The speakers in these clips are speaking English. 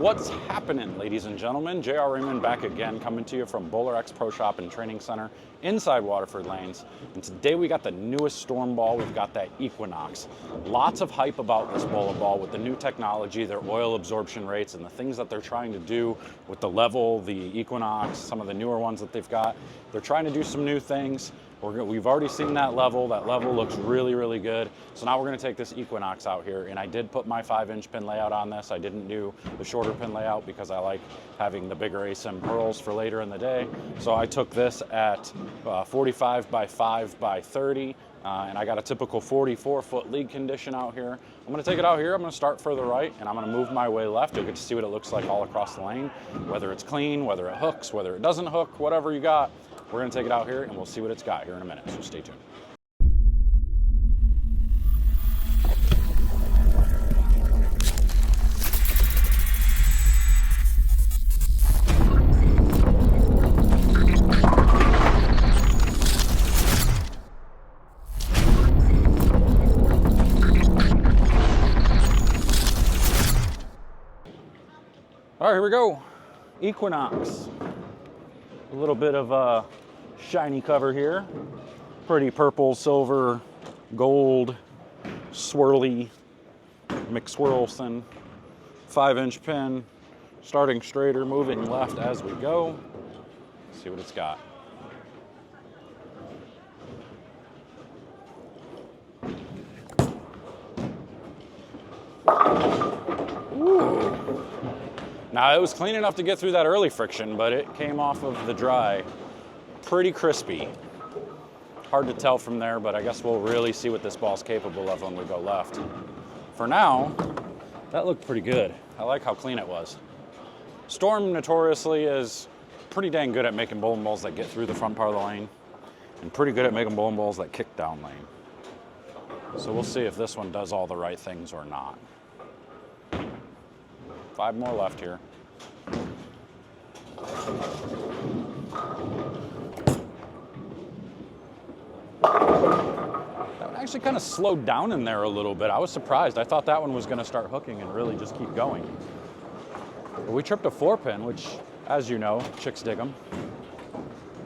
What's happening, ladies and gentlemen? JR Raymond back again, coming to you from BowlerX Pro Shop and Training Center inside Waterford lanes. And today we got the newest storm ball. We've got that Equinox. Lots of hype about this bowling ball with the new technology, their oil absorption rates, and the things that they're trying to do with the level, the Equinox, some of the newer ones that they've got. They're trying to do some new things. We've already seen that level. That level looks really, really good. So now we're going to take this Equinox out here, and I did put my 5-inch pin layout on this. I didn't do the shorter pin layout because I like having the bigger ASIM pearls for later in the day. So I took this at 45 by 5 by 30, and I got a typical 44-foot lead condition out here. I'm going to take it out here. I'm going to start further right, and I'm going to move my way left. You'll get to see what it looks like all across the lane, whether it's clean, whether it hooks, whether it doesn't hook, whatever you got. We're going to take it out here, and we'll see what it's got here in a minute, so stay tuned. All right, here we go. Equinox. A little bit of a shiny cover here. Pretty purple, silver, gold, swirly, McSwirlson. 5-inch pin, starting straighter, moving left as we go. Let's see what it's got. Ooh. Now, it was clean enough to get through that early friction, but it came off of the dry pretty crispy. Hard to tell from there, but I guess we'll really see what this ball's capable of when we go left. For now, that looked pretty good. I like how clean it was. Storm notoriously is pretty dang good at making bowling balls that get through the front part of the lane, and pretty good at making bowling balls that kick down lane. So we'll see if this one does all the right things or not. 5 more left here. That one actually kind of slowed down in there a little bit. I was surprised. I thought that one was going to start hooking and really just keep going. But we tripped a 4-pin, which, as you know, chicks dig them.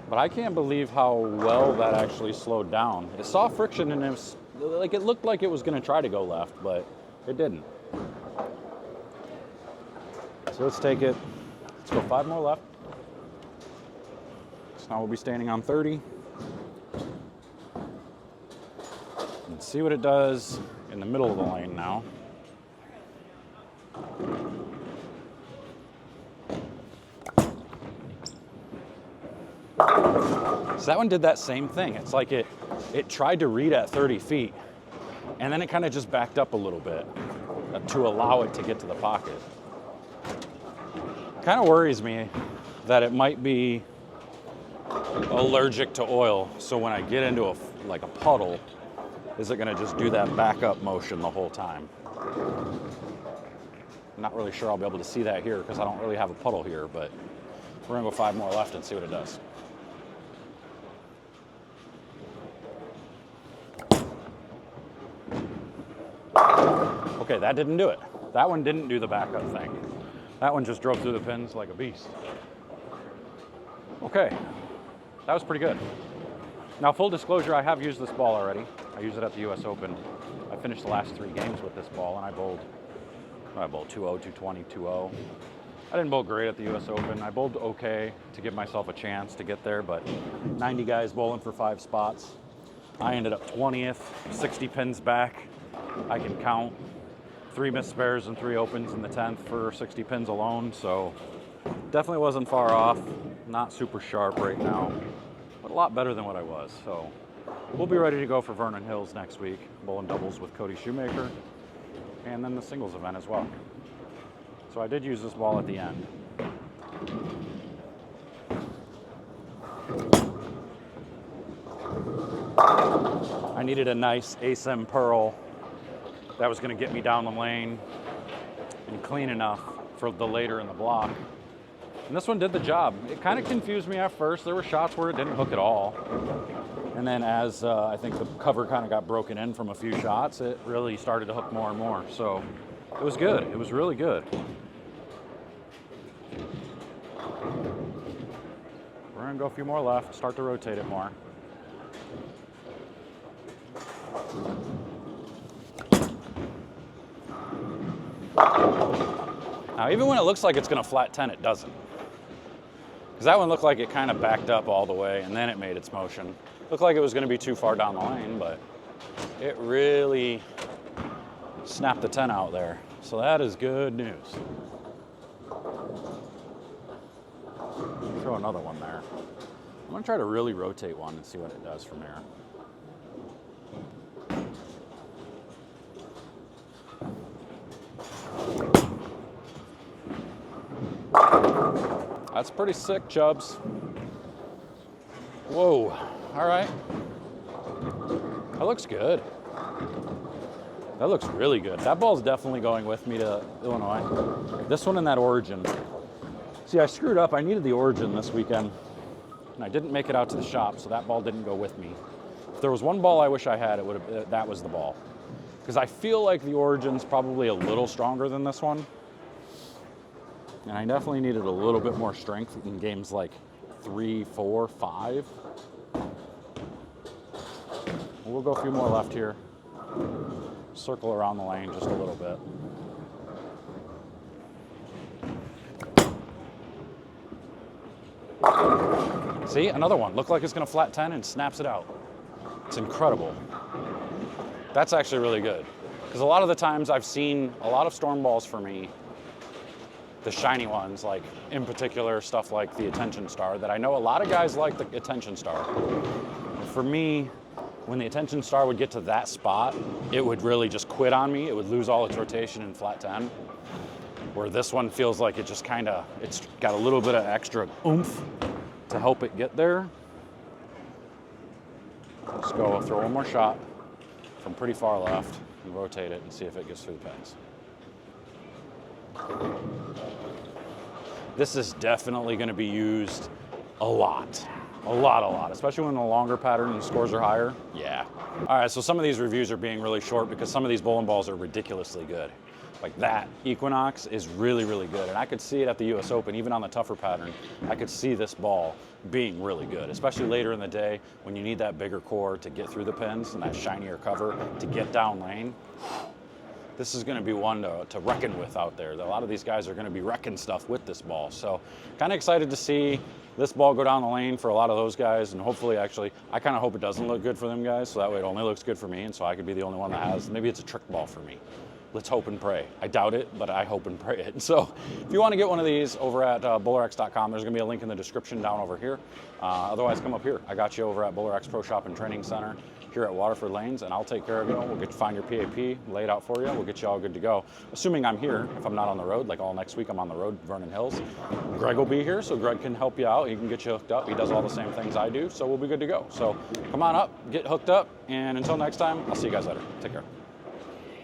But I can't believe how well that actually slowed down. It saw friction and it looked like it was going to try to go left, but it didn't. So let's take it. Let's go 5 more left. So now we'll be standing on 30. And see what it does in the middle of the lane now. So that one did that same thing. It's like it tried to read at 30 feet, and then it kind of just backed up a little bit to allow it to get to the pocket. Kind of worries me that it might be allergic to oil. So when I get into a puddle, is it going to just do that backup motion the whole time? I'm not really sure I'll be able to see that here because I don't really have a puddle here, but we're going to go 5 more left and see what it does. Okay, that didn't do it. That one didn't do the backup thing. That one just drove through the pins like a beast. Okay, that was pretty good. Now, full disclosure, I have used this ball already. I used it at the US Open. I finished the last 3 games with this ball, and I bowled 2-0, 220, 2-0. I didn't bowl great at the US Open. I bowled okay to give myself a chance to get there, but 90 guys bowling for 5 spots. I ended up 20th, 60 pins back. I can count 3 missed spares and 3 opens in the 10th for 60 pins alone, so definitely wasn't far off. Not super sharp right now, but a lot better than what I was. So we'll be ready to go for Vernon Hills next week, bowling doubles with Cody Shoemaker, and then the singles event as well. So I did use this ball at the end. I needed a nice ASIM pearl that was going to get me down the lane and clean enough for the later in the block. And this one did the job. It kind of confused me at first. There were shots where it didn't hook at all. And then as I think the cover kind of got broken in from a few shots, it really started to hook more and more. So it was good. It was really good. go a few more left, start to rotate it more. Now, even when it looks like it's gonna flat 10, it doesn't. Because that one looked like it kind of backed up all the way and then it made its motion. Looked like it was gonna be too far down the lane, but it really snapped the 10 out there. So that is good news. Throw another one there. I'm gonna try to really rotate one and see what it does from here. That's pretty sick, Chubbs. Whoa, all right. That looks good. That looks really good. That ball's definitely going with me to Illinois. This one in that Origin. See, I screwed up. I needed the Origin this weekend, and I didn't make it out to the shop, so that ball didn't go with me. If there was one ball I wish I had, that was the ball. Because I feel like the Origin's probably a little stronger than this one. And I definitely needed a little bit more strength in games like 3, 4, 5. We'll go a few more left here. Circle around the lane just a little bit. See, another one. Looked like it's gonna flat 10 and snaps it out. It's incredible. That's actually really good. Because a lot of the times I've seen a lot of storm balls for me, the shiny ones, like in particular stuff like the Attention Star, that I know a lot of guys like the Attention Star. And for me, when the Attention Star would get to that spot, it would really just quit on me. It would lose all its rotation in flat 10. Where this one feels like it just it's got a little bit of extra oomph to help it get there. Let's go throw one more shot from pretty far left and rotate it and see if it gets through the pins. This is definitely going to be used a lot, especially when the longer pattern and scores are higher. Yeah. All right, so some of these reviews are being really short because some of these bowling balls are ridiculously good. Like that Equinox is really, really good. And I could see it at the US Open, even on the tougher pattern. I could see this ball being really good, especially later in the day when you need that bigger core to get through the pins and that shinier cover to get down lane. This is going to be one to reckon with out there. A lot of these guys are going to be wrecking stuff with this ball. So kind of excited to see this ball go down the lane for a lot of those guys. And hopefully, actually, I kind of hope it doesn't look good for them guys. So that way it only looks good for me. And so I could be the only one that has, maybe it's a trick ball for me. Let's hope and pray. I doubt it, but I hope and pray it. So if you want to get one of these over at BowlerX.com, there's going to be a link in the description down over here. Otherwise, come up here. I got you over at BowlerX Pro Shop and Training Center here at Waterford Lanes, and I'll take care of you. We'll find your PAP, lay it out for you. We'll get you all good to go. Assuming I'm here, if I'm not on the road, like all next week I'm on the road, Vernon Hills. Greg will be here, so Greg can help you out. He can get you hooked up. He does all the same things I do, so we'll be good to go. So come on up, get hooked up, and until next time, I'll see you guys later. Take care.